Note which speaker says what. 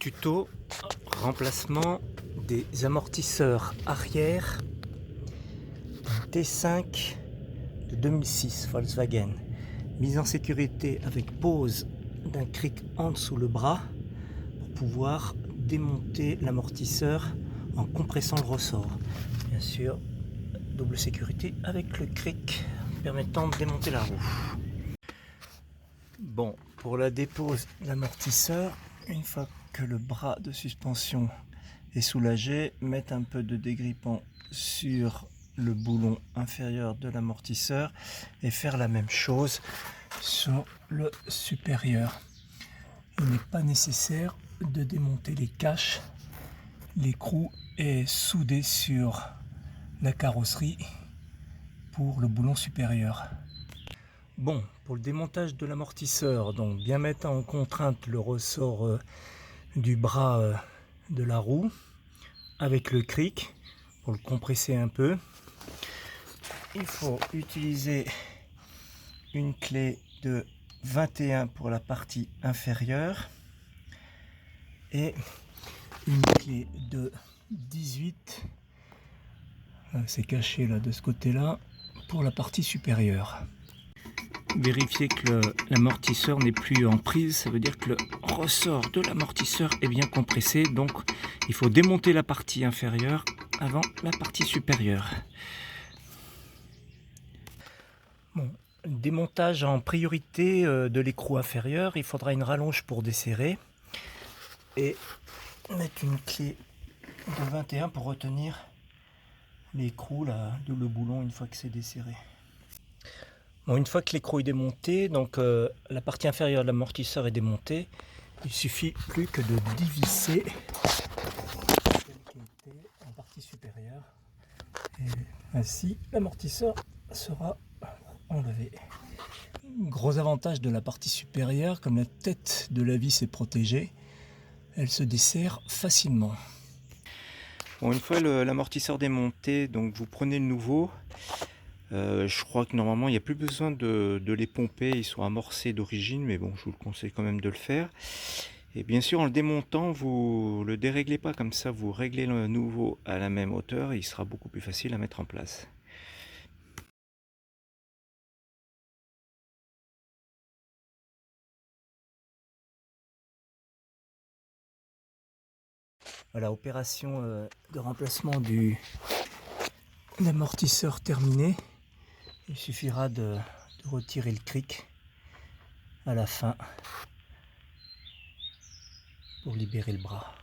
Speaker 1: Tuto remplacement des amortisseurs arrière T5 de 2006 Volkswagen. Mise en sécurité avec pose d'un cric en dessous le bras pour pouvoir démonter l'amortisseur en compressant le ressort. Bien sûr, double sécurité avec le cric permettant de démonter la roue. Bon, pour la dépose de l'amortisseur, une fois que le bras de suspension est soulagé, mettre un peu de dégrippant sur le boulon inférieur de l'amortisseur et faire la même chose sur le supérieur. Il n'est pas nécessaire de démonter les caches. L'écrou est soudé sur la carrosserie pour le boulon supérieur. Bon, pour le démontage de l'amortisseur, donc bien mettre en contrainte le ressort du bras de la roue avec le cric pour le compresser un peu. Il faut utiliser une clé de 21 pour la partie inférieure et une clé de 18, c'est caché là de ce côté là, pour la partie supérieure. Vérifier que l'amortisseur n'est plus en prise, ça veut dire que le ressort de l'amortisseur est bien compressé, donc il faut démonter la partie inférieure avant la partie supérieure. Bon, démontage en priorité de l'écrou inférieur, il faudra une rallonge pour desserrer et mettre une clé de 21 pour retenir l'écrou, le boulon une fois que c'est desserré. Bon, une fois que l'écrou est démonté, donc la partie inférieure de l'amortisseur est démontée, il suffit plus que de dévisser celle qui était en partie supérieure. Et ainsi, l'amortisseur sera enlevé. Gros avantage de la partie supérieure, comme la tête de la vis est protégée, elle se desserre facilement. Bon, une fois l'amortisseur démonté, donc vous prenez le nouveau. Je crois que normalement il n'y a plus besoin de les pomper, ils sont amorcés d'origine, mais bon, je vous le conseille quand même de le faire. Et bien sûr, en le démontant, vous le déréglez pas comme ça, vous réglez le nouveau à la même hauteur et il sera beaucoup plus facile à mettre en place. Voilà, opération de remplacement de l'amortisseur terminée. Il suffira de retirer le cric à la fin pour libérer le bras.